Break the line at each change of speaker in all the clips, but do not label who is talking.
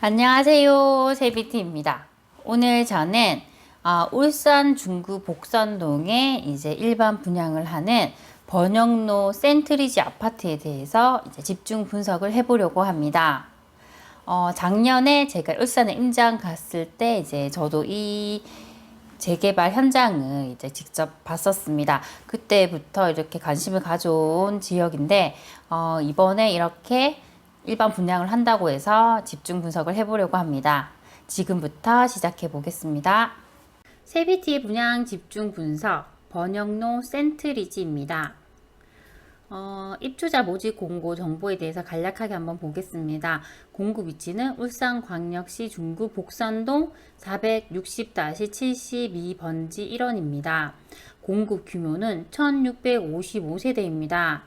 안녕하세요, 세비티입니다. 오늘 저는 울산 중구 복선동에 이제 일반 분양을 하는 번영로 센트리지 아파트에 대해서 이제 집중 분석을 해보려고 합니다. 작년에 제가 울산에 임장 갔을 때 이제 저도 이 재개발 현장을 이제 직접 봤었습니다. 그때부터 이렇게 관심을 가져온 지역인데 이번에 이렇게 일반 분양을 한다고 해서 집중 분석을 해보려고 합니다. 지금부터 시작해 보겠습니다. 세비티의 분양 집중 분석 번영로 센트리지입니다. 입주자 모집 공고 정보에 대해서 간략하게 한번 보겠습니다. 공급 위치는 울산광역시 중구 복선동 460-72번지 1원입니다. 공급 규모는 1655세대입니다.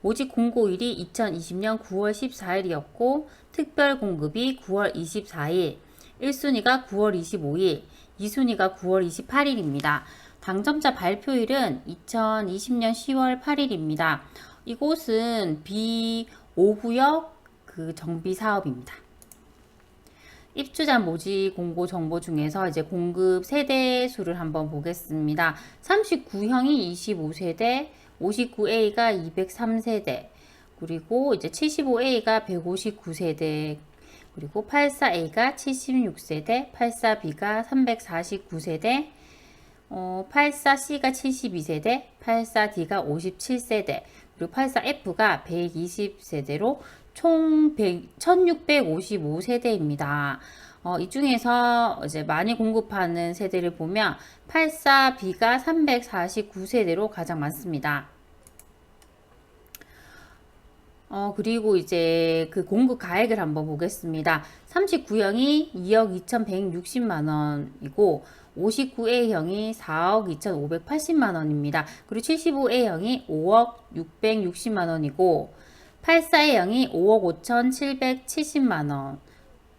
모집 공고일이 2020년 9월 14일이었고 특별 공급이 9월 24일, 1순위가 9월 25일, 2순위가 9월 28일입니다. 당첨자 발표일은 2020년 10월 8일입니다. 이곳은 B5구역 정비 사업입니다. 입주자 모집 공고 정보 중에서 이제 공급 세대 수를 한번 보겠습니다. 39형이 25세대, 59A가 203세대, 그리고 이제 75A가 159세대, 그리고 84A가 76세대, 84B가 349세대, 84C가 72세대, 84D가 57세대, 그리고 84F가 120세대로 총 1655세대입니다. 이 중에서 이제 많이 공급하는 세대를 보면 84B가 349세대로 가장 많습니다. 그리고 이제 그 공급 가액을 한번 보겠습니다. 39형이 2억 2,160만 원이고 59A형이 4억 2,580만 원입니다. 그리고 75A형이 5억 660만 원이고 84A형이 5억 5,770만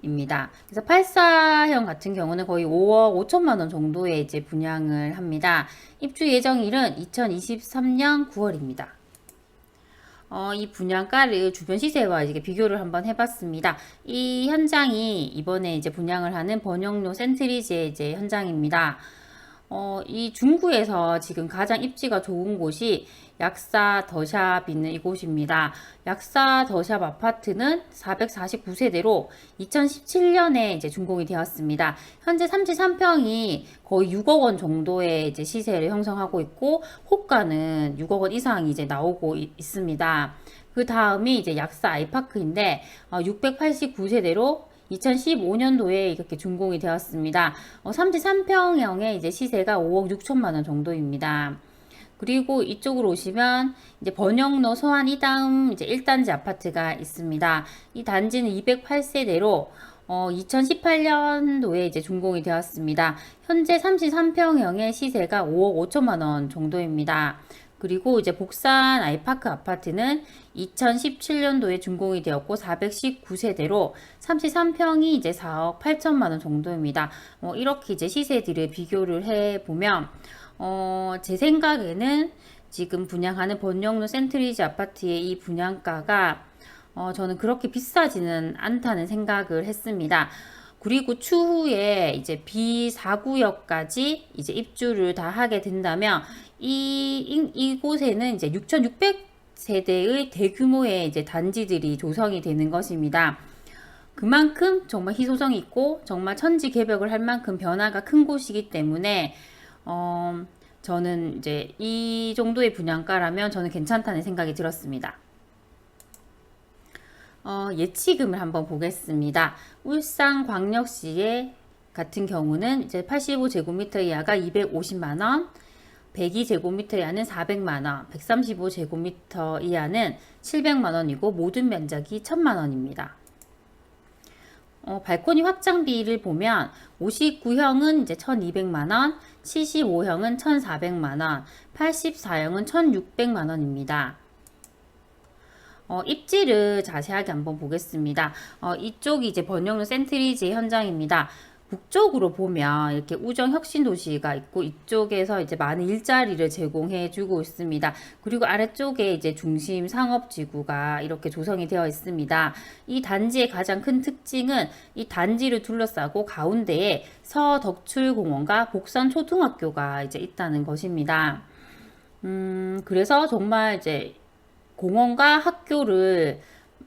원입니다. 그래서 84형 같은 경우는 거의 5억 5천만 원 정도의 이제 분양을 합니다. 입주 예정일은 2023년 9월입니다. 이 분양가를 주변 시세와 이제 비교를 한번 해봤습니다. 이 현장이 이번에 이제 분양을 하는 번영로 센트리지의 이제 현장입니다. 이 중구에서 지금 가장 입지가 좋은 곳이 약사 더샵 있는 이곳입니다. 약사 더샵 아파트는 449세대로 2017년에 이제 준공이 되었습니다. 현재 33평이 거의 6억 원 정도의 이제 시세를 형성하고 있고 호가는 6억 원 이상이 이제 나오고 있습니다. 그 다음이 이제 약사 아이파크인데 689세대로 2015년도에 이렇게 준공이 되었습니다. 33평형의 이제 시세가 5억 6천만 원 정도입니다. 그리고 이쪽으로 오시면 이제 번영로 서안 이다음 이제 1단지 아파트가 있습니다. 이 단지는 208세대로 2018년도에 이제 준공이 되었습니다. 현재 33평형의 시세가 5억 5천만 원 정도입니다. 그리고 이제 복산 아이파크 아파트는 2017년도에 준공이 되었고 419세대로 33평이 이제 4억 8천만 원 정도입니다. 이렇게 이제 시세들을 비교를 해 보면 제 생각에는 지금 분양하는 번영로 센트리지 아파트의 이 분양가가 저는 그렇게 비싸지는 않다는 생각을 했습니다. 그리고 추후에 이제 B4구역까지 이제 입주를 다 하게 된다면 이곳에는 이제 6,600세대의 대규모의 이제 단지들이 조성이 되는 것입니다. 그만큼 정말 희소성이 있고 정말 천지개벽을 할 만큼 변화가 큰 곳이기 때문에 저는 이제 이 정도의 분양가라면 저는 괜찮다는 생각이 들었습니다. 예치금을 한번 보겠습니다. 울산광역시의 같은 경우는 이제 85제곱미터 이하가 250만원, 102제곱미터 이하는 400만원, 135제곱미터 이하는 700만원이고 모든 면적이 1000만원입니다. 발코니 확장비를 보면 59형은 이제 1200만원, 75형은 1400만원, 84형은 1600만원입니다. 입지를 자세하게 한번 보겠습니다. 이쪽이 이제 번영로 센트리지 현장입니다. 북쪽으로 보면 이렇게 우정 혁신 도시가 있고 이쪽에서 이제 많은 일자리를 제공해 주고 있습니다. 그리고 아래쪽에 이제 중심 상업지구가 이렇게 조성이 되어 있습니다. 이 단지의 가장 큰 특징은 이 단지를 둘러싸고 가운데에 서덕출공원과 복산초등학교가 이제 있다는 것입니다. 그래서 정말 이제 공원과 학교를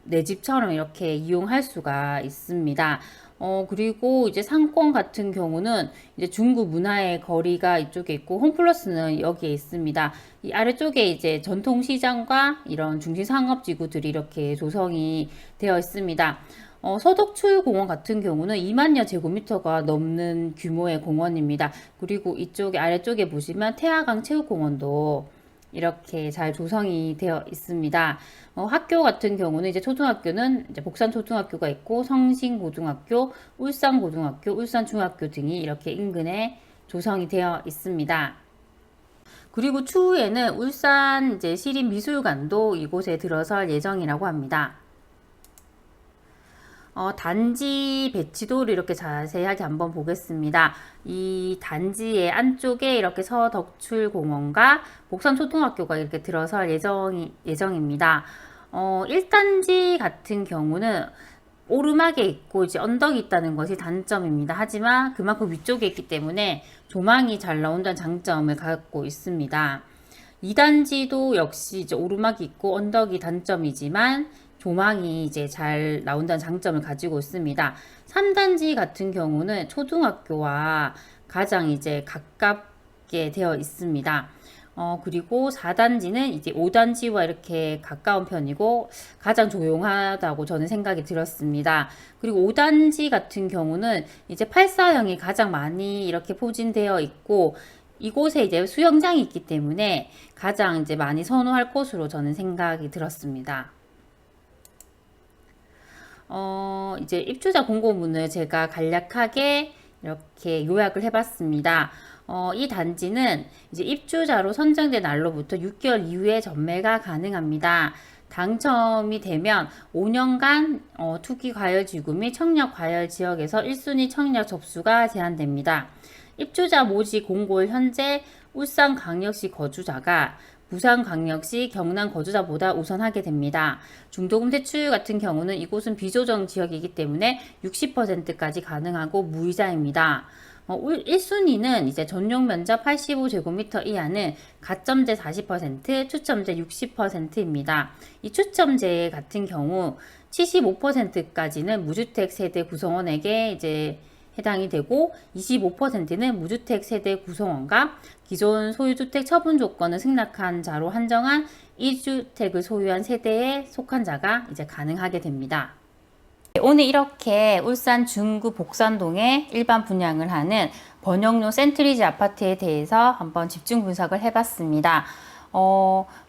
내 집처럼 이렇게 이용할 수가 있습니다. 그리고 이제 상권 같은 경우는 이제 중구 문화의 거리가 이쪽에 있고 홈플러스는 여기에 있습니다. 이 아래쪽에 이제 전통시장과 이런 중심 상업지구들이 이렇게 조성이 되어 있습니다. 서덕출공원 같은 경우는 2만여 제곱미터가 넘는 규모의 공원입니다. 그리고 이쪽에 아래쪽에 보시면 태화강 체육공원도 이렇게 잘 조성이 되어 있습니다. 학교 같은 경우는 이제 초등학교는 이제 복산초등학교가 있고 성신고등학교, 울산고등학교, 울산중학교 등이 이렇게 인근에 조성이 되어 있습니다. 그리고 추후에는 울산 이제 시립미술관도 이곳에 들어설 예정이라고 합니다. 단지 배치도를 이렇게 자세하게 한번 보겠습니다. 이 단지의 안쪽에 이렇게 서덕출공원과 복산초등학교가 이렇게 들어설 예정입니다. 1단지 같은 경우는 오르막에 있고 이제 언덕이 있다는 것이 단점입니다. 하지만 그만큼 위쪽에 있기 때문에 조망이 잘 나온다는 장점을 갖고 있습니다. 2단지도 역시 이제 오르막이 있고 언덕이 단점이지만 조망이 이제 잘 나온다는 장점을 가지고 있습니다. 3단지 같은 경우는 초등학교와 가장 이제 가깝게 되어 있습니다. 그리고 4단지는 이제 5단지와 이렇게 가까운 편이고 가장 조용하다고 저는 생각이 들었습니다. 그리고 5단지 같은 경우는 이제 8사형이 가장 많이 이렇게 포진되어 있고 이곳에 이제 수영장이 있기 때문에 가장 이제 많이 선호할 곳으로 저는 생각이 들었습니다. 이제 입주자 공고문을 제가 간략하게 이렇게 요약을 해봤습니다. 이 단지는 이제 입주자로 선정된 날로부터 6개월 이후에 전매가 가능합니다. 당첨이 되면 5년간 투기 과열 지구 및 청약 과열 지역에서 1순위 청약 접수가 제한됩니다. 입주자 모집 공고를 현재 울산광역시 거주자가 부산광역시 경남 거주자보다 우선하게 됩니다. 중도금 대출 같은 경우는 이곳은 비조정 지역이기 때문에 60%까지 가능하고 무이자입니다. 1순위는 이제 전용 면적 85제곱미터 이하는 가점제 40%, 추첨제 60%입니다. 이 추첨제 같은 경우 75%까지는 무주택 세대 구성원에게 이제 해당이 되고 25%는 무주택 세대 구성원과 기존 소유주택 처분 조건을 승낙한 자로 한정한 1주택을 소유한 세대에 속한 자가 이제 가능하게 됩니다. 오늘 이렇게 울산 중구 복산동에 일반 분양을 하는 번영로 센트리지 아파트에 대해서 한번 집중 분석을 해봤습니다.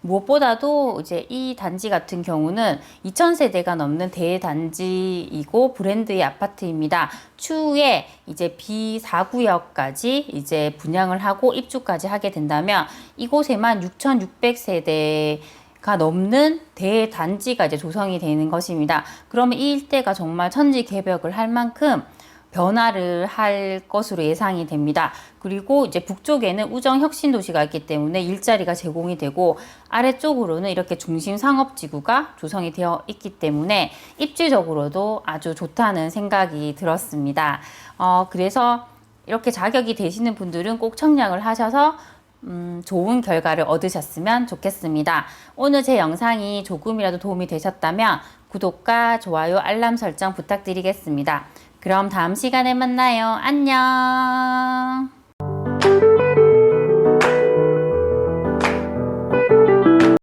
무엇보다도 이제 이 단지 같은 경우는 2000세대가 넘는 대단지이고 브랜드의 아파트입니다. 추후에 이제 B4구역까지 이제 분양을 하고 입주까지 하게 된다면 이곳에만 6600세대가 넘는 대단지가 이제 조성이 되는 것입니다. 그러면 이 일대가 정말 천지개벽을 할 만큼 변화를 할 것으로 예상이 됩니다. 그리고 이제 북쪽에는 우정 혁신 도시가 있기 때문에 일자리가 제공이 되고 아래쪽으로는 이렇게 중심 상업지구가 조성이 되어 있기 때문에 입지적으로도 아주 좋다는 생각이 들었습니다. 그래서 이렇게 자격이 되시는 분들은 꼭 청약을 하셔서 좋은 결과를 얻으셨으면 좋겠습니다. 오늘 제 영상이 조금이라도 도움이 되셨다면 구독과 좋아요, 알람 설정 부탁드리겠습니다. 그럼 다음 시간에 만나요. 안녕.